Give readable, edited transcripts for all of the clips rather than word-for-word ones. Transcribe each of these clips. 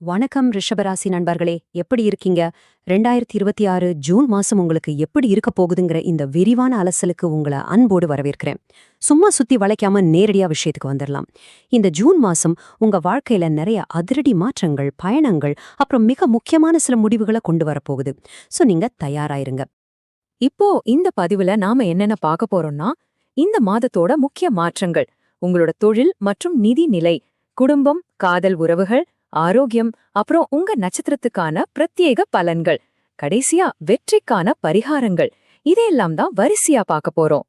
வணக்கம் ரிஷபராசி நண்பர்களே, எப்படி இருக்கீங்க? 2026 ஜூன் மாசம் உங்களுக்கு எப்படி இருக்க போகுதுங்கிற இந்த விரிவான அலசலுக்கு உங்களை அன்போடு வரவேற்கிறேன். சும்மா சுத்தி வளைக்காம நேரடியா விஷயத்துக்கு வந்துடலாம். இந்த ஜூன் மாசம் உங்க வாழ்க்கையில நிறைய அதிரடி மாற்றங்கள், பயணங்கள், அப்புறம் மிக முக்கியமான சில முடிவுகளை கொண்டு வரப்போகுது. நீங்க தயாராயிருங்க. இப்போ இந்த பதிவுல நாம என்னென்ன பார்க்க போறோம்னா, இந்த மாதத்தோட முக்கிய மாற்றங்கள், உங்களோட தொழில் மற்றும் நிதி நிலை, குடும்பம், காதல் உறவுகள், ஆரோக்கியம், அப்புறம் உங்க நட்சத்திரத்துக்கான பிரத்யேக பலன்கள், கடைசியா வெற்றிக்கான பரிகாரங்கள், இதையெல்லாம் தான் வரிசையா பார்க்க போறோம்.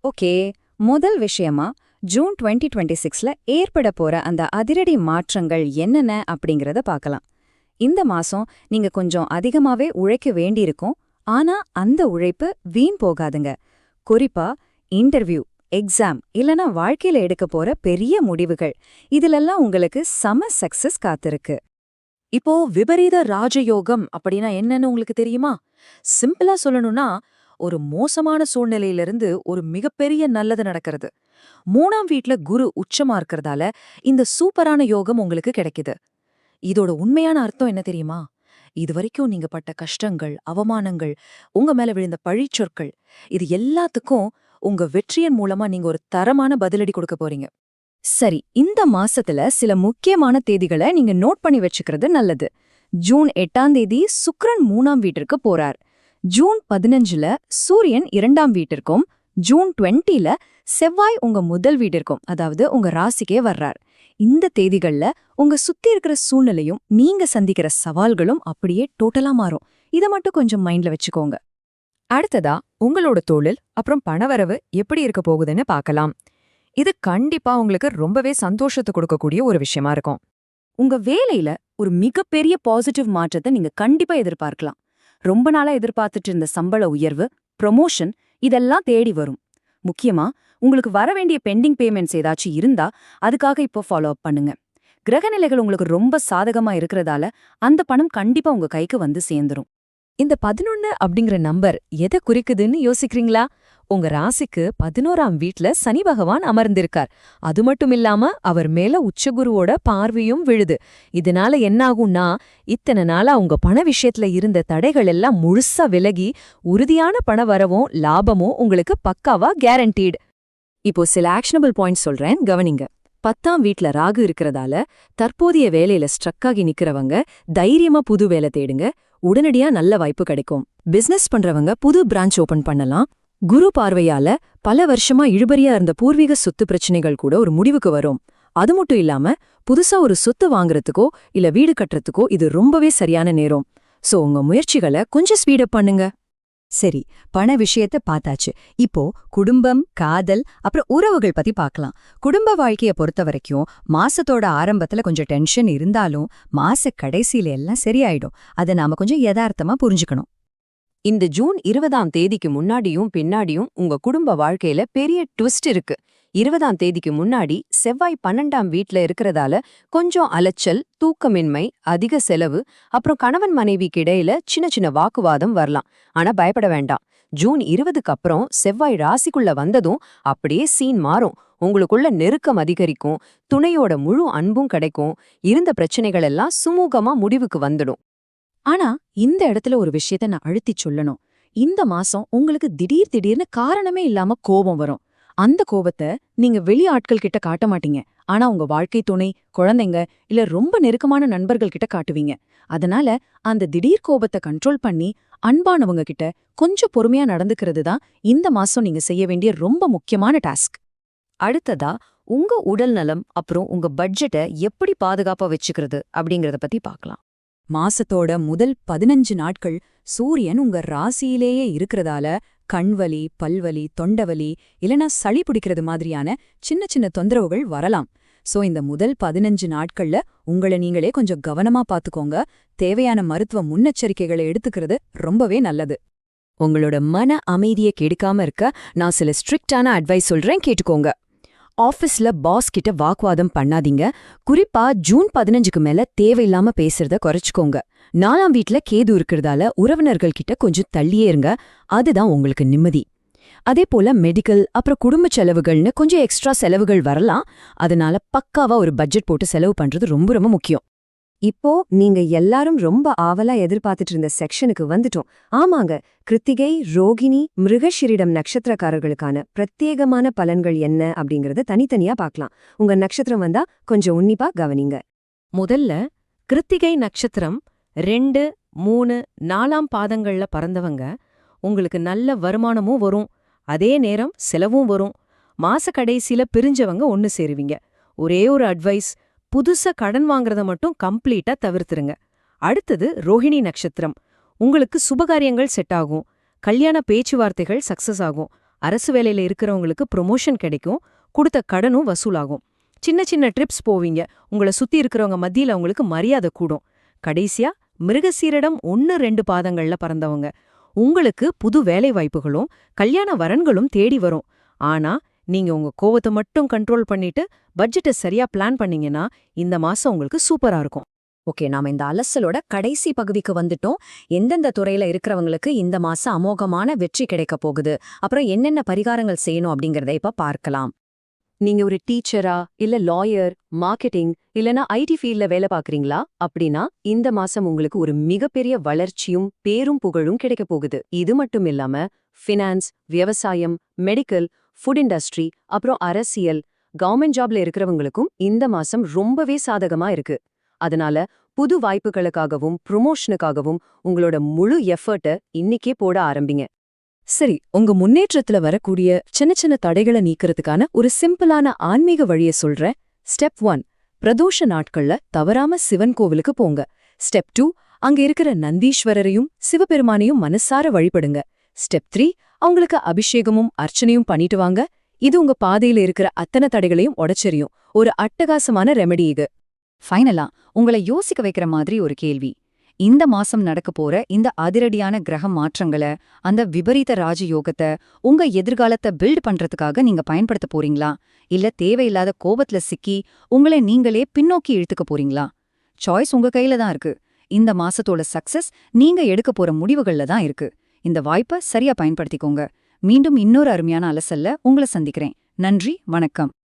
ஓகே, முதல் விஷயமா ஜூன் 2026ல ஏற்பட போற அந்த அதிரடி மாற்றங்கள் என்னென்ன அப்படிங்கறத பார்க்கலாம். இந்த மாசம் நீங்க கொஞ்சம் அதிகமாவே உழைக்க வேண்டியிருக்கும். ஆனா அந்த உழைப்பு வீண் போகாதுங்க. குறிப்பா இன்டர்வியூ, எக்ஸாம் இல்லனா வாழ்க்கையில எடுக்க போற பெரிய முடிவுகள், இதுலெல்லாம் உங்களுக்கு செம சக்சஸ் காத்திருக்கு. இப்போ விபரீத ராஜயோகம் அப்படின்னா என்னன்னு உங்களுக்கு தெரியுமா? சிம்பிளா சொல்லணும்னா, ஒரு மோசமான சூழ்நிலையிலிருந்து ஒரு மிகப்பெரிய நல்லது நடக்கிறது. 3ஆம் வீட்ல குரு உச்சமா இருக்கறதால இந்த சூப்பரான யோகம் உங்களுக்கு கிடைக்குது. இதோட உண்மையான அர்த்தம் என்ன தெரியுமா? இதுவரைக்கும் நீங்க பட்ட கஷ்டங்கள், அவமானங்கள், உங்க மேல விழுந்த பழிச்சொற்கள், இது எல்லாத்துக்கும் உங்க வெற்றியின் மூலமா நீங்க ஒரு தரமான பதிலடி கொடுக்க போறீங்க. சரி, இந்த மாசத்துல சில முக்கியமான தேதிகளை நீங்க நோட் பண்ணி வச்சுக்கிறது நல்லது. ஜூன் 8ஆம் தேதி சுக்கிரன் 3ஆம் வீட்டிற்கு போறார். ஜூன் 15ல சூரியன் 2ஆம் வீட்டிற்கும், ஜூன் 20ல செவ்வாய் உங்க முதல் வீட்டிற்கும், அதாவது உங்க ராசிக்கே வர்றார். இந்த தேதிகள்ல உங்க சுத்தி இருக்கிற சூழ்நிலையும் நீங்க சந்திக்கிற சவால்களும் அப்படியே டோட்டலா மாறும். இத மட்டும் கொஞ்சம் மைண்ட்ல வச்சுக்கோங்க. அடுத்ததா உங்களோட தொழில் அப்புறம் பணவரவு எப்படி இருக்க போகுதுன்னு பார்க்கலாம். இது கண்டிப்பா உங்களுக்கு ரொம்பவே சந்தோஷத்தை கொடுக்கக்கூடிய ஒரு விஷயமா இருக்கும். உங்க வேலையில ஒரு மிகப்பெரிய பாசிட்டிவ் மாற்றத்தை நீங்க கண்டிப்பா எதிர்பார்க்கலாம். ரொம்ப நாளா எதிர்பார்த்துட்டு இருந்த சம்பள உயர்வு, ப்ரொமோஷன், இதெல்லாம் தேடி வரும். முக்கியமா உங்களுக்கு வர வேண்டிய பெண்டிங் பேமெண்ட்ஸ் ஏதாச்சும் இருந்தா அதுக்காக இப்போ ஃபாலோ அப் பண்ணுங்க. கிரகநிலைகள் உங்களுக்கு ரொம்ப சாதகமா இருக்கிறதால அந்த பணம் கண்டிப்பா உங்க கைக்கு வந்து சேர்ந்துரும். இந்த 11 அப்படிங்கிற நம்பர் எதை குறிக்குதுன்னு யோசிக்கிறீங்களா? உங்க ராசிக்கு 11ஆம் வீட்ல சனி பகவான் அமர்ந்திருக்கார். அது மட்டும் இல்லாம அவர் மேல உச்சகுருவோட பார்வையும் விழுது. இதனால என்னாகும்னா, இத்தனை நாளா உங்க பண விஷயத்துல இருந்த தடைகள் எல்லாம் முழுசா விலகி உறுதியான பண வரவும் லாபமும் உங்களுக்கு பக்காவா கேரண்டீடு. இப்போ சில ஆக்ஷனபிள் பாயிண்ட்ஸ் சொல்றேன், கவனிங்க. 10ஆம் வீட்ல ராகு இருக்கிறதால தற்போதைய வேலையில ஸ்ட்ரக் ஆகி நிக்கிறவங்க தைரியமா புது வேலை தேடுங்க. உடனடியா நல்ல வாய்ப்பு கிடைக்கும். பிசினஸ் பண்றவங்க புது பிரான்ச் ஓபன் பண்ணலாம். குரு பார்வையால பல வருஷமா இழுபறியா இருந்த பூர்வீக சொத்து பிரச்சனைகள் கூட ஒரு முடிவுக்கு வரும். அது மட்டும் இல்லாம புதுசா ஒரு சொத்து வாங்குறதுக்கோ இல்ல வீடு கட்டுறதுக்கோ இது ரொம்பவே சரியான நேரம். உங்க முயற்சிகளை கொஞ்சம் ஸ்பீடப் பண்ணுங்க. சரி, பண விஷயத்த பார்த்தாச்சு. இப்போ குடும்பம், காதல், அப்புறம் உறவுகள் பத்தி பார்க்கலாம். குடும்ப வாழ்க்கைய பொறுத்த வரைக்கும் மாசத்தோட ஆரம்பத்துல கொஞ்சம் டென்ஷன் இருந்தாலும் மாச கடைசியில எல்லாம் சரியாயிடும். அதை நாம கொஞ்சம் யதார்த்தமா புரிஞ்சுக்கணும். இந்த ஜூன் 20ஆம் தேதிக்கு முன்னாடியும் பின்னாடியும் உங்க குடும்ப வாழ்க்கையில பெரிய ட்விஸ்ட் இருக்கு. 20ஆம் தேதிக்கு முன்னாடி செவ்வாய் 12ஆம் வீட்ல இருக்கிறதால கொஞ்சம் அலைச்சல், தூக்கமின்மை, அதிக செலவு, அப்புறம் கணவன் மனைவிக்கு இடையில சின்ன சின்ன வாக்குவாதம் வரலாம். ஆனா பயப்பட வேண்டாம். ஜூன் 20க்கு அப்புறம் செவ்வாய் ராசிக்குள்ள வந்ததும் அப்படியே சீன் மாறும். உங்களுக்குள்ள நெருக்கம் அதிகரிக்கும், துணையோட முழு அன்பும் கிடைக்கும், இருந்த பிரச்சனைகள் எல்லாம் சுமூகமா முடிவுக்கு வந்துடும். ஆனா இந்த இடத்துல ஒரு விஷயத்த நான் அழுத்திச் சொல்லணும். இந்த மாசம் உங்களுக்கு திடீர்னு காரணமே இல்லாம கோபம் வரும். அந்த கோபத்தை நீங்க வெளி ஆட்கள் கிட்ட காட்ட மாட்டீங்க. ஆனா உங்க வாழ்க்கை துணை, குழந்தைங்க இல்ல ரொம்ப நெருக்கமான நண்பர்கள் கிட்ட காட்டுவீங்க. அதனால அந்த திடீர் கோபத்தை கண்ட்ரோல் பண்ணி அன்பானவங்க கிட்ட கொஞ்சம் பொறுமையா நடந்துக்கிறது தான் இந்த மாசம் நீங்க செய்ய வேண்டிய ரொம்ப முக்கியமான டாஸ்க். அடுத்ததா உங்க உடல் நலம் அப்புறம் உங்க பட்ஜெட்டை எப்படி பாதுகாப்பா வச்சுக்கிறது அப்படிங்கறத பத்தி பார்க்கலாம். மாசத்தோட முதல் 15 நாட்கள் சூரியன் உங்க ராசியிலேயே இருக்கிறதால கண்வலி, பல்வலி, தொண்டவலி இல்லனா சளி பிடிக்கிறது மாதிரியான சின்ன சின்ன தொந்தரவுகள் வரலாம். இந்த முதல் 15 நாட்கள்ல உங்களை நீங்களே கொஞ்சம் கவனமா பாத்துக்கோங்க. தேவையான மருத்துவ முன்னெச்சரிக்கைகளை எடுத்துக்கிறது ரொம்பவே நல்லது. உங்களோட மன அமைதியை கெடுக்காம இருக்க நான் சில ஸ்ட்ரிக்டான அட்வைஸ் சொல்றேன், கேட்டுக்கோங்க. ஆஃபீஸ்ல பாஸ் கிட்ட வாக்குவாதம் பண்ணாதீங்க. குறிப்பா ஜூன் 15க்கு மேல தேவையில்லாம பேசுறத குறைச்சுக்கோங்க. 4ஆம் வீட்ல கேது இருக்கிறதால உறவினர்கள் கிட்ட கொஞ்சம் தள்ளியே இருங்க. அதுதான் உங்களுக்கு நிம்மதி. அதே போல மெடிக்கல் அப்புறம் குடும்ப செலவுகள்னு கொஞ்சம் எக்ஸ்ட்ரா செலவுகள் வரலாம். அதனால பக்காவா ஒரு பட்ஜெட் போட்டு செலவு பண்றது ரொம்ப ரொம்ப முக்கியம். இப்போ நீங்க எல்லாரும் ரொம்ப ஆவலா எதிர்பார்த்துட்டு இருந்த செக்ஷனுக்கு வந்துட்டோம். ஆமாங்க, கிருத்திகை, ரோகிணி, மிருகஷிரிடம் நட்சத்திரக்காரர்களுக்கான பிரத்யேகமான பலன்கள் என்ன அப்படிங்கறத தனித்தனியா பார்க்கலாம். உங்க நட்சத்திரம் வந்தா கொஞ்சம் உன்னிப்பா கவனிங்க. முதல்ல கிருத்திகை நட்சத்திரம் 2, 3, 4ஆம் பாதங்கள்ல பறந்தவங்க உங்களுக்கு நல்ல வருமானமும் வரும், அதே நேரம் செலவும் வரும். மாச கடைசியில பிரிஞ்சவங்க ஒன்னு சேருவீங்க. ஒரே ஒரு அட்வைஸ், புதுசா கடன் வாங்குறத மட்டும் கம்ப்ளீட்டா தவிர்த்துருங்க. அடுத்தது ரோஹிணி நட்சத்திரம். உங்களுக்கு சுபகாரியங்கள் செட் ஆகும், கல்யாண பேச்சுவார்த்தைகள் சக்சஸ் ஆகும், அரசு வேலையில இருக்கிறவங்களுக்கு ப்ரொமோஷன் கிடைக்கும், கொடுத்த கடனும் வசூலாகும். சின்ன சின்ன ட்ரிப்ஸ் போவீங்க, உங்களை சுத்தி இருக்கிறவங்க மத்தியில உங்களுக்கு மரியாதை கூடும். கடைசியா மிருகசீரிடம் 1, 2 பாதங்கள்ல பறந்தவங்க உங்களுக்கு புது வேலை வாய்ப்புகளும் கல்யாண வரன்களும் தேடி வரும். ஆனா நீங்க உங்க கோவத்தை மட்டும் கண்ட்ரோல் பண்ணிட்டு பட்ஜெட்டை சரியா பிளான் பண்ணீங்கன்னா இந்த மாசம் உங்களுக்கு சூப்பரா இருக்கும். ஓகே, நாம இந்த அலசலோட கடைசி பகுதிக்கு வந்துட்டோம். எந்தெந்த துறையில இருக்கிறவங்களுக்கு இந்த மாசம் அமோகமான வெற்றி கிடைக்க போகுது, அப்புறம் என்னென்ன பரிகாரங்கள் செய்யணும் அப்படிங்கறத இப்ப பார்க்கலாம். நீங்க ஒரு டீச்சரா, இல்ல லாயர், மார்க்கெட்டிங், இல்லனா ஐடி ஃபீல்ட்ல வேலை பார்க்கறீங்களா அப்படின்னா இந்த மாசம் உங்களுக்கு ஒரு மிகப்பெரிய வளர்ச்சியும் பேரும் புகழும் கிடைக்க போகுது. இது மட்டும் இல்லாம ஃபினான்ஸ், விவசாயம், மெடிக்கல், ஃபுட் இண்டஸ்ட்ரி, அப்புறம் அரசியல், கவர்மெண்ட் ஜாப்ல இருக்கிறவங்களுக்கும் இந்த மாசம் ரொம்பவே சாதகமா இருக்கு. அதனால புது வாய்ப்புகளுக்காகவும் ப்ரொமோஷனுக்காகவும் உங்களோட முழு எஃபர்ட்டை இன்னிக்கே போட ஆரம்பிங்க. சரி, உங்க முன்னேற்றத்துல வரக்கூடிய சின்ன சின்ன தடைகளை நீக்கிறதுக்கான ஒரு சிம்பிளான ஆன்மீக வழியை சொல்றேன். ஸ்டெப் 1, பிரதோஷ நாட்கள்ல தவறாம சிவன் கோவிலுக்கு போங்க. ஸ்டெப் 2, அங்க இருக்கிற நந்தீஸ்வரரையும் சிவபெருமானையும் மனசார வழிபடுங்க. ஸ்டெப் 3, அவங்களுக்கு அபிஷேகமும் அர்ச்சனையும் பண்ணிட்டு வாங்க. இது உங்க பாதையில இருக்கிற அத்தனை தடைகளையும் உடைச்செறியும். ஒரு அட்டகாசமான ரெமெடி இது. ஃபைனலா உங்களை யோசிக்க வைக்கிற மாதிரி ஒரு கேள்வி. இந்த மாசம் நடக்க போற இந்த அதிரடியான கிரக மாற்றங்களை, அந்த விபரீத ராஜயோகத்தை உங்க எதிர்காலத்தை பில்ட் பண்றதுக்காக நீங்க பயன்படுத்த போறீங்களா, இல்ல தேவையில்லாத கோபத்துல சிக்கி உங்களை நீங்களே பின்னோக்கி இழுத்துக்க போறீங்களா? சாய்ஸ் உங்க கையில தான் இருக்கு. இந்த மாசத்தோட சக்சஸ் நீங்க எடுக்க போற முடிவுகள்ல தான் இருக்கு. இந்த வாய்ப்பை சரியா பயன்படுத்திக்கோங்க. மீண்டும் இன்னொரு அருமையான அலசல்ல உங்களை சந்திக்கிறேன். நன்றி, வணக்கம்.